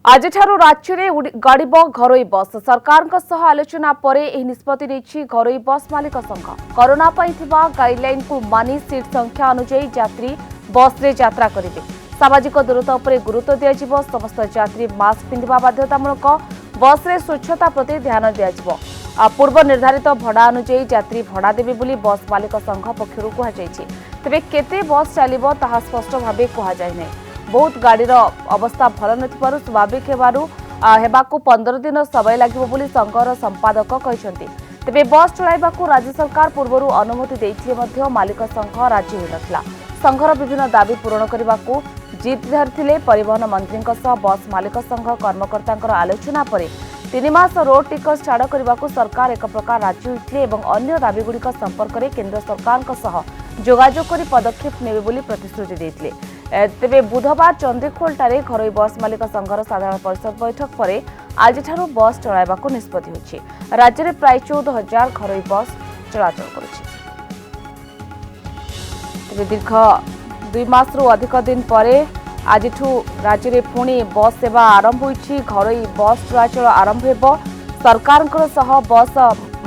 आज राज्य में गाड़ब घरोई बस सरकार आलोचना पर निष्पत्ति घरोई बस मालिक संघ कोरोना गाइडलाइन को मानि सीट संख्या अनुଯାयी यात्री बस रे यात्रा करेंगे। सामाजिक दूरता पर गुरुत्व दिज्व समस्त यात्री मास्क पिंधा बाध्यतामूलक बस रे स्वच्छता प्रति ध्यान दिज्व पूर्व निर्धारित भड़ा अनुଯାयी यात्री भड़ा देवे बोली बस मालिक संघ पक्षर कहुई। तेबे केते बस चलिबो ताहा स्पष्ट भाव कहुई। बहुत गाड़ीर अवस्था भल न स्वाभाविक हेबाकु 15 दिन समय लागिबो बोली संघर संपादक कहते। तेबे बस चलाइबाकु राज्य सरकार पूर्व अनुमति देइथिले मध्य मालिक संघ राजी होइनथला। संघर विभिन्न दाबी पूरण करने जिद धरिथिले परिवहन मंत्री बस मालिक संघ कर्मकर्ता आलोचना पर 3 मास रोड टिकट छाड़ करने को सरकार एक प्रकार राजी होइथिले एवं अन्य दाबीगुड़िक संपर्क में केन्द्र सरकार जोगाजोग कर पदक्षेप नेबे बोली प्रतिश्रुति देइथिले। तेबे बुधवार चंद्रीखोलटारे घरोई बस मालिक संघर साधारण परिषद बैठक पर आज बस चलाइबाकू निष्पत्ति होइछि। राज्य में प्राय 14,000 घरोई बस चलाचल करुछि। तेबे दीर्घ 2 मास अधिक दिन पर आज राज्य में पुणी बस सेवा आरंभ होइछि। घरोई बस चलाचल आरंभ हेबो। सरकार बस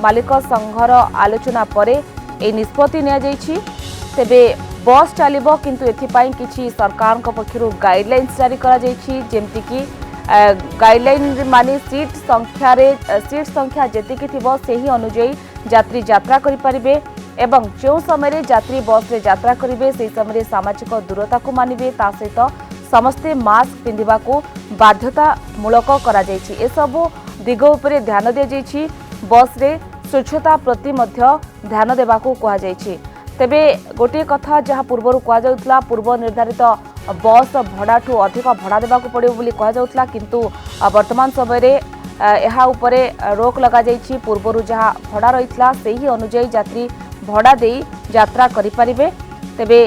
मालिक संघर आलोचना पर ए निष्पत्ति निया जाइछि। तेबे बस चलिबो किंतु एथिपाई किछि सरकार पक्षरु गाइडलाइंस जारी करा जाइछि। जेमति कि गाइडलाइन माने सीट संख्या जेतिकी थिबो सेही अनुଯାयी यात्री यात्रा करि परिबे एवं जो समय यात्री बस रे यात्रा करिवे सेही समय सामाजिक दूरता को मानिबे। ता सहित समस्ते मास्क पिंधिबा को बाध्यतामूलक करा जाइछि। ए सब दिग उपरे ध्यान दिया जाइछि। बस रे स्वच्छता प्रति मध्य ध्यान देबा को कहा जाइछि। तेबे गोटे कथा जहाँ पूर्व कहुला पूर्व निर्धारित बस भड़ाठू अधिक भड़ा देवाक पड़ो बोली कहुला किंतु वर्तमान समय यह उपरे रोक लगा जाइछि। पूर्व जहाँ भड़ा रही से अनुजाई यात्री भड़ा दे यात्रा करें। तेबे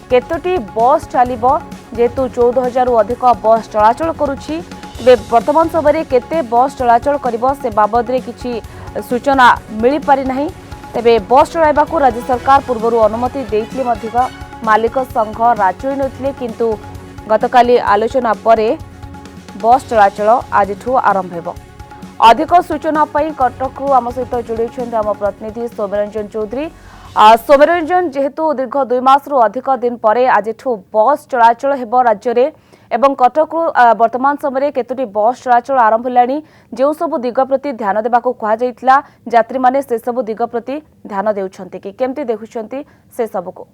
केतोटी बस चलिबो जेतु 14,000 अधिक बस चलाचल करुछि। तेबे वर्तमान समय केते बस चलाचल करिबो से बाबद रे किछि सूचना मिली पारि नाही। तेबे बस चलाइबाकू राज्य सरकार पूर्व अनुमति देइथिले मध्य मालिक संघ राजी होई नथिले किंतु गतकाली आलोचना पर बस चलाचल आज आरंभ हेबो। अधिक सूचना पई कटक आम सहित जोड़ी आम प्रतिनिधि सौम्यरंजन चौधरी। सौम्यरंजन जेहेतु दीर्घ 2 मास अधिक दिन पर आज बस चलाचल हेबो राज्य रे एवं कटक वर्तमान समय केतोटी बस चलाचल आरंभ होलानी जो सब दिग प्रति ध्यान देबाकू कहा जाइथिला यात्री माने से सब दिग प्रति ध्यान देउछन्ति कि केमती देखुछन्ति से सबको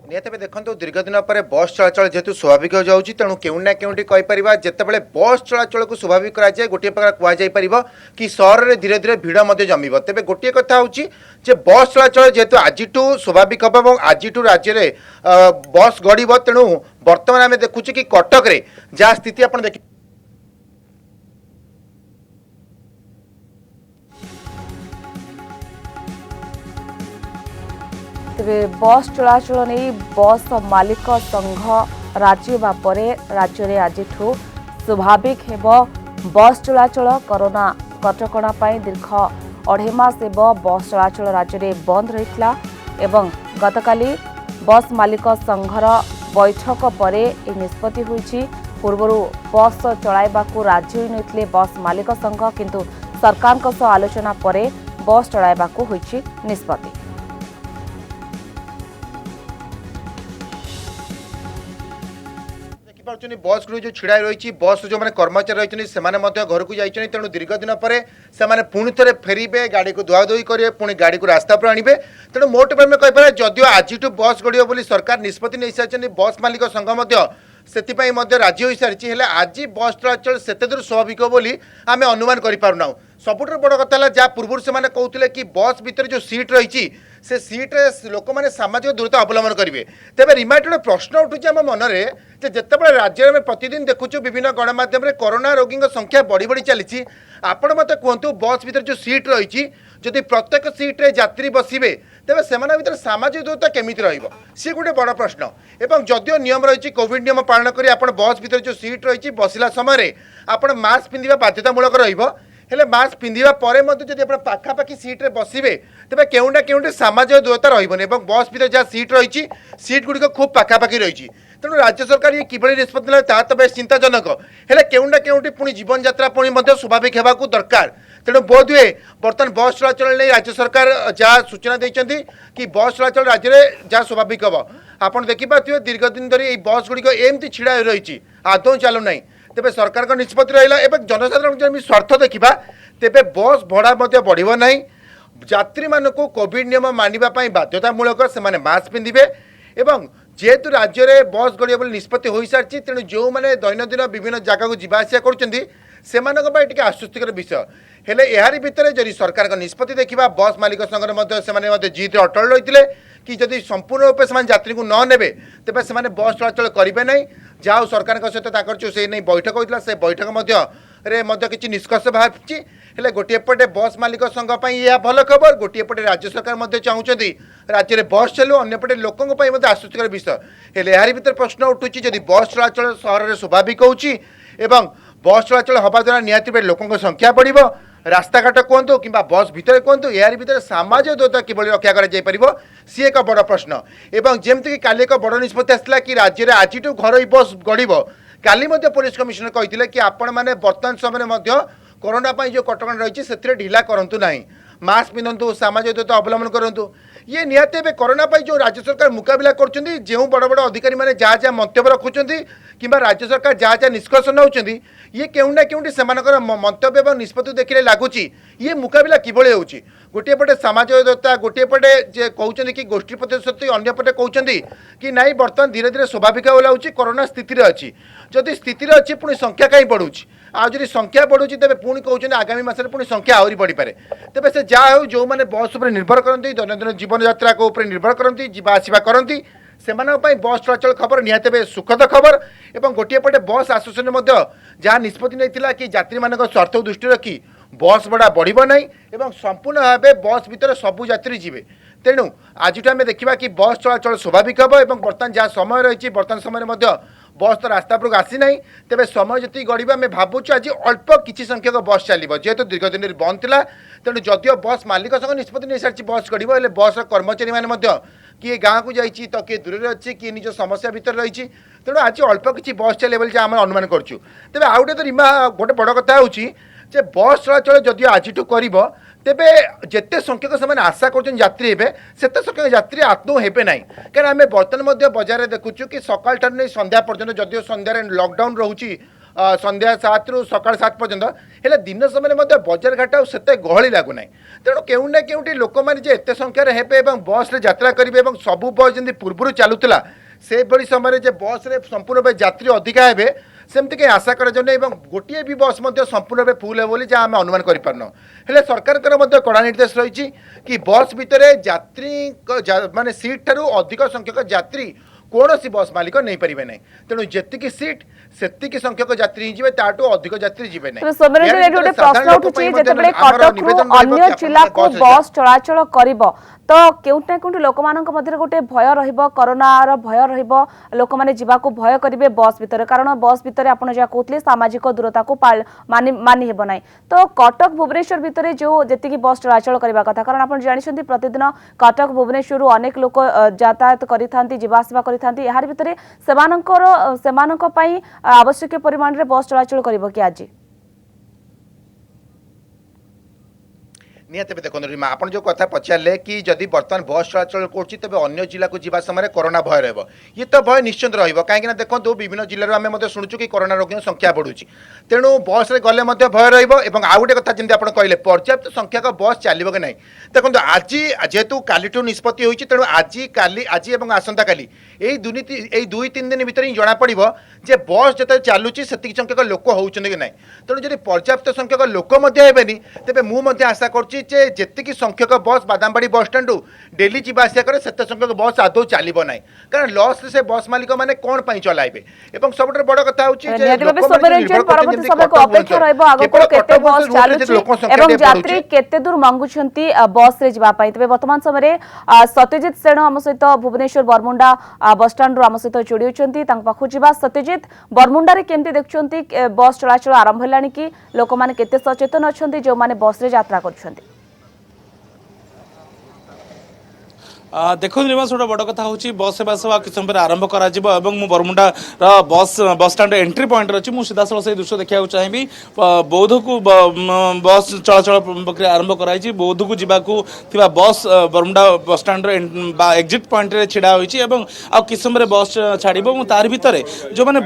निहत देखो दीर्घ दिन पर बस चलाचल जेहेतु स्वाभाविक हो जाऊँगी तेणु केउना केउंटी कहीपर जितेबाला बस चलाचल को स्वाभाविक कराए गोटे प्रकार कहुपर कि सहर में धीरे धीरे भिड़ जमीब। तेरे गोटे कथा हूँ बस चलाचल जेहेतु आज स्वाभाविक हम और आज राज्य में बस गड़ब तेणु बर्तमान आम देखुचे कि कटक रे जहाँ स्थिति आप देख तेबे बस चलाचल नहीं बस मालिक संघ राजी होगा पर राज्य में आज स्वाभाविक हेबो बस चलाचल। कोरोना कटकणा दीर्घ 2.5 मास बस चलाचल राज्य में बंद रही एवं गतकाली बस मालिक संघर बैठक पर निष्पत्ति होइछि। पूर्व बस चलाइबाकू राजी होई नथिले बस मालिक संघ किंतु सरकार आलोचना पर बस चलाइबाकू होइछि निष्पत्ति। बस गुड़ी जो छिड़ा रही बस जो मैंने कर्मचारी रही से घर को जाइए तेणु दीर्घ दिन पर से पुणी थे फेरबे गाड़ी को धुआधुई करेंगे पुणी गाड़ी को रास्ता पर आणवे। तेणु मोट में कहीपर जदिव आज बस गड़ब बोली सरकार निष्पत्ति नहीं सारी बस मालिक संघ से राजी हो सारी आज बस चलाचल से दूर स्वाभाविक बोली आम अनुमान करूँ। सबुठ बड़ कथा जहाँ पूर्व से कहते कि बस भितर जो सीट रही से सीट्रे लोक मैंने सामाजिक दूरता अवलम्बन करेंगे। तेज रिमाइट गोटे प्रश्न उठुचे आम मनरे जितेबाला राज्य में प्रतिदिन देखुचु विभिन्न गणमाध्यम कोरोना रोगी संख्या बढ़ी बढ़ी चली आपण मत कहतु बस भितर जो सीट रही जदि प्रत्येक सीट्रे यात्री बसवे तेज से सामाजिक दूरता केमी सी गोटे बड़ प्रश्न। एवं जदिव नियम रही कोविड नियम पालन कर बस भितर जो सीट रही बसला समय आप मास्क पिंधा बाध्यतामूलक हेले मास्क पिंधा पर पाखापाखि सीट्रे बसवे तेज केउना केउंटे सामाजिक दूरता रही बस भितर जहाँ सीट रही सीट गुड़िक खूब पाखापाखि रही तेणु राज्य सरकार ये किभଳି निष्पत्ति नेले ता तो बेस चिंताजनक हेले केउना केउटी पुणी जीवन यात्रा पुणी मध्य स्वाभाविक हेबाकू दरकार तेणु बोध हुए बर्तमान बस चलाचल नहीं राज्य सरकार जहाँ सूचना देती कि बस चलाचल राज्य में जहाँ स्वाभाविक हम आपड़ देखिपे दीर्घ दिन धरी बस गुड़िक एमती छिड़ा रही आदौ चलू ना तेज सरकार का निष्पत्ति रहा जनसाधारण जब स्वार्थ देखा तेज बस भड़ा बढ़ ना यात्री मानक कोविड नियम मानवाई बाध्यतामूलक से मास्क पिंधे एवं जेहेतु राज्य में बस गड़े बोली निष्पत्ति हो सारी तेणु जो मैंने दैनंदिन विभिन्न जगह को जावास कर आश्वस्तिकर विषय हेले यार भितर जदि सरकार का निष्पत्ति देखा बस मालिक संघ से जिद अटल रही कि जदि संपूर्ण रूप से यात्री को न ने तेज से बस चलाचल करेंगे ना जहाँ सरकार सहित से नहीं बैठक होता से बैठक किसी निष्कर्ष बाहरी हेले गोटे पटे बस मालिक संघ यह भल खबर गोटे पटे राज्य सरकार चाहते राज्य में बस चलू अंपटे लोकों आश्वस्तिकर विषय हेले यार भीतर प्रश्न उठुची जदि बस चलाचल सहर में स्वाभाविक होची बस चलाचल हवा द्वारा निहत लोकों संख्या बढ़ रास्ताघाट कहतु कि बस भितर कहतु यार भितर सामाजिक दूरता किभଳି रक्षा कर सी एक बड़ प्रश्न एवं जमती काली एक बड़ निष्पत्ति आसला कि राज्य में आज घर बस गड़ काली पुलिस कमिशनर कहते कि आपण मैंने बर्तमान समय कोरोना जो कटकणा रही से ढिला करूँ ना मास्क पिंधु सामाजिक दूरता अवलम्बन करूँ ये निहत कोरोना जो राज्य सरकार मुकाबला कर जो बड़ बड़ अधिकारी मैंने जहाँ जहाँ मंतव्य रखुंट कि राज्य सरकार जहाँ जहाँ निष्कर्ष नौ ये केउना केउटी से मंतव्य और निष्पत्ति देखने लगुच ये मुकाबला किभଳି होउची गोटे पटे सामाजिक दूरता गोटे पटे जे कहते कि गोष्ठी प्रतिशत अंय पटे कहते कि नाई बर्तमान धीरे धीरे स्वाभाविक होलाउची कोरोना स्थिति अच्छी जदि स्थिति अच्छी पुणी संख्या कहीं बढ़ुची आज संख्या बढ़ुची तेज पुणी कहते आगामी मसरे पुणी संख्या आहरी बढ़ी पारे तेज से जहाँ हो जो मैंने बस उपर निर्भर करती दैनंदिन जीवन यात्रा को उपर निर्भर करती जावासवा करती से बस चलाचल खबर निहत सुखद खबर एवं गोटे पटे बस आसोसिएशन जहाँ निष्पत्ति नहीं कि यात्री मान स्वार्थ दृष्टि रखी बस भड़ा बढ़ ना एवं संपूर्ण भाव बस भितर सबू यात्री जी तेणु आज आम देखा कि बस चलाचल स्वाभाविक हम और बर्तमान जहाँ समय रही बर्तमान समय बस तो रास्ता पर आसी ना तेज समय जी गढ़ आम भावुँ आज अल्प किसी संख्यक बस चलो जेहेतु दीर्घ दिन बंद था तेणु जदिव बस मालिक संग निष्पत्ति नहीं सारी बस गढ़ बस कर्मचारी मैंने किए गाँव को जाइए तो किए दूर अच्छी किए निज समस्या भितर रही तेणु आज अल्प किसी बस चले बोली आम अनुमान करूँ तेज आउ गोटे तो रिमा गोटे बड़ कथा हूँ बस चलाचल जदि आज कर तेबे जिते संख्यक से आशा कर यात्री हे से संख्यक यात्री आदौ हे ना कहीं आम बर्तमान बजार देखुचु कि सकाल ठार नहीं संध्या पर्यंत जदिव संध्यार लॉकडाउन रोचे संध्या 7 रु सकाल 7 पर्यंत हेले दिन समय बजार घाट आते गहली लगुना तेणु केउना केउटी लोक मैंने एत संख्यार हे बस रे यात्रा करेंगे सबू बस जमी पूर्व चलूला से बड़ी समय बस रे संपूर्ण यात्री अधिका हे सेमती कहीं आशा कर गोटे भी बस संपूर्ण फुल है बोली जहाँ आम अनुमान कर सरकार कड़ा निर्देश रही कि बस भितर यात्री माने सीट ठारू अधिक संख्यक यात्री कौन सी बस मालिक नहीं पारे ना तेणु जी सीट से संख्यक यात्री जी ताठू अधिक यात्री जी अन्य जिला को बस चलाचल कर तो केउटा केउटी लोक मानक मध्य गोटे भय रहिबो कोरोनार भय रहिबो लोक माने जीवा को भय करिवे बस भितर कारण बस भितर आपण जा कहतले सामाजिक दूरता को मानि हेबो नै तो कटक भुवनेश्वर भितर जो जेतिकी बस चलाचल करबा कथा कारण आपण जानिछन्ती प्रतिदिन कटक भुवनेश्वर रु अनेक लोक यातायात करिथांती जीवासवा करिथांती यार भितर सेमानक पई आवश्यक परिमाण रे बस चलाचल करबो कि आज निहत देखो रीमा आप जो कथा पचारे कि जदि बर्तमान बस चलाचल कर अन्य जिला को जीवा समय कोरोना भय रहा ये तो भय निश्चित रही कहीं देखो विभिन्न जिले में शुणुचु कि कोरोना रोगी संख्या बढ़ुची तेणु बस रे गले भय रहा आउ गोटे कथा जमी आप कहले पर्याप्त संख्यक बस चलो कि नहीं देखो आज जेहेतु कालीठू निष्पत्ति होती तेणु आज काली आज आसंता काली यही 2-3 दिन भर ही जना पड़े जे बस जो चलुची से संख्यक लोक होती कि ना तेणु जब पर्याप्त संख्यक लोक हेनी तेज मुझे आशा कर जी संख्यक बस बादामबाड़ी बस स्टाण्ड डेली जावास करे से संख्यक बस आदौ चलो ना कारण लॉस से बस मालिक मैंने कौन चलाइबे सब बड़ कथा केते दूर मांगुछंती बस रे जिबा पई तबे वर्तमान समय सत्यजित सेन हम सहित भुवनेश्वर बरमुंडा बस स्टाण्ड आम सहित जोड़ी होती पाखु जा सत्यजित बरमुंडा रे केमती देखुंती बस चलाचल आरंभ हेलानी कि लोक माने केते सचेतन अच्छे जो माने बस रे यात्रा करछंती देखो निवास गोटे बड़ कथा हूँ बस सेवा सेवा किस समय आरंभ कर बरमुंडा बस स्टाण्ड एंट्री पॉइंट अच्छी मुझे सीधा सड़क से दृश्य देखा चाहिए बौद्ध को बस चलाचल प्रक्रिया आरंभ कराई बौद्ध को जावा बस बरमुंडा बस स्टाण्ड एक्जिट पॉइंट रे छिड़ा होती किस समय बस छाड़ तार भितर जो मैंने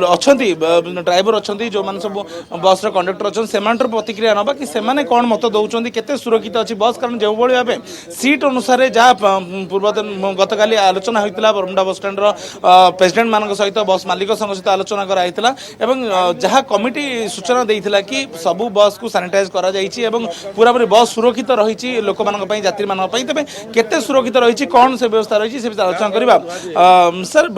अच्छा ड्राइवर अच्छा जो मैंने सब बस कंडक्टर अच्छा से प्रतिक्रिया ना कि से कौन मत दौरान केते सुरक्षित अच्छी बस कारण जो भाव सीट अनुसार जहाँ पूर्वतन गतकाली आलोचना होता बरमुंडा बस स्टाण्ड प्रेसिडेंट मान सहित बस मालिक संघ सहित आलोचना कराई जहाँ कमिटी सूचना देता कि सबू बस को सानिटाइज करा पूरा पूरी बस सुरक्षित रही लोक मान यात्री मान तेज केते सुरक्षित रही कौन से व्यवस्था रही से आलोचना करवा सर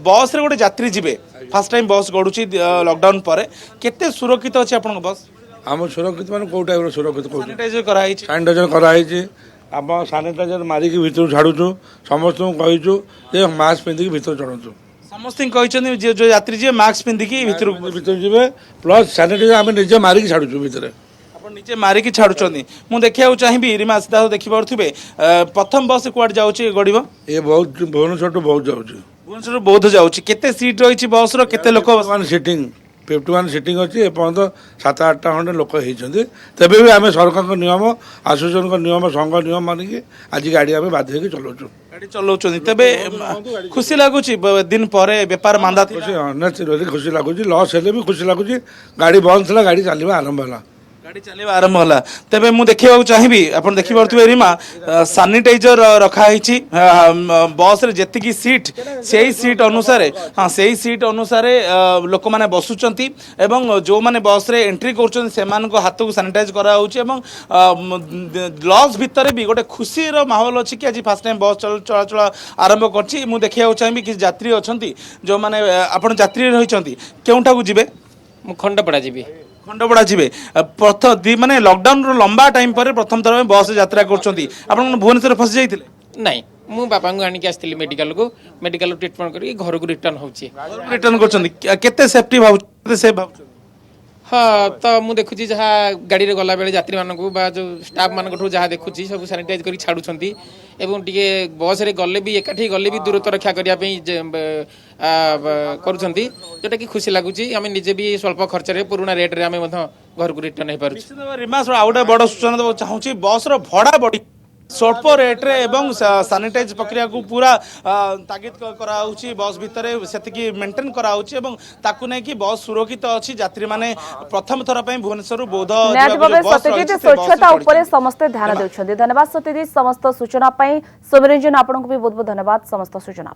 बस रे गोटे यात्री जीवे फास्ट टाइम बस गड़ुची लॉकडाउन पर केते सुरक्षित अच्छे आप बस आम सुरक्षित मान कौ टाइप सुरक्षित सानिटाइजर कराई सानिटाइजर कराई आम सानिटाइजर मारिकी भितर छाड़ुचु समस्त कहूँ जे मास्क पिंधिकी भितर चढ़ु समस्त कहते जो यात्री जी मास्क पिंधिकी भितर जी प्लस सानिटाइजर आम निजे मारिकी छाड़ुचु भितर आप निजे मारिकी छाड़ुंट मुझे देखा चाहिए रिमा सीधा देखिपे प्रथम बस कुआड़े जाऊँगी गड़ब ये बहुत भुवनेश्वर टू बहुत जाऊँ भुवनेश्वर बौद्ध जाऊँगी केते सीट रही बस रे लोक 51 सीटिंग 51 सीटिंग अच्छी एपर्त 7-8 खंडे लोक होती तेबे भी आम सरकार नियम आसोसिएसन नियम संघ नियम मानिकी आज गाड़ी आम बाध्य होकर चलाऊँ गाड़ी चलाउछन तेबे खुशी लगुच दिन पर बेपार मांदा नेचुराली खुशी लगुच लस हेले भी खुशी लगुच गाड़ी बंद था गाड़ी चलवा आरंभ है गाड़ी चलवा आरंभ है तेबे मु देखिबा चाहिए आप देखिपे रिमा सानिटाइजर रखाई बस रे जेतिकी सीट से सीट अनुसार हाँ से सीट अनुसार लोक मैंने बसुंट जो मैंने बस रे एंट्री कर हाथ को सानिटाइज कराऊँच लॉज भितर भी गोटे खुशी माहौल अच्छी कि आज फास्ट टाइम बस चलाचल आरंभ कर देखा चाहिए कि यात्री अच्छा जो मैंने आप यात्री रही केउठा को जीवे खंडपड़ा जी खंडपड़ा जीवे प्रथम माने लॉकडाउन लंबा टाइम पर प्रथम थर बस यात्रा कर भुवनेश्वर फसी जाइए नहीं मु बापा को आनिक आसती मेडिकल ट्रीटमेंट करके घर को रिटर्न होची रिटर्न कर सेफ्टी भाव सेफ भाव हाँ तो मुझे देखुची जहाँ गाड़ी रे गला बेले यात्री मानक जो स्टाफ मान जहाँ देखुची सब सानिटाइज कर छाड़ुंट एवं टे बस रे गले भी एकाठी गले भी दूरत्व रक्षा करने करुँच जोटा कि खुशी लगुच आम निजे भी स्वल्प खर्च पुराना रेट रे घर को रिटर्न हो पार रिमास आउ गोटे बड़ सूचना देना चाहूँगी बस भड़ा बढ़ी स्वल्प रेट्रे एवं सानिटाइज प्रक्रिया को पूरा तागिद कराऊँच बस भितर से मेंटेन कराऊँच ताकू नहीं कि बस सुरक्षित अच्छी यात्री माने प्रथम थर भुवनेश्वर बौद्ध स्वच्छता उपरे समस्त ध्यान देउछथि धन्यवाद सत्यजीत समस्त सूचना सौम्यरंजन आपन को भी बहुत बहुत धन्यवाद समस्त सूचना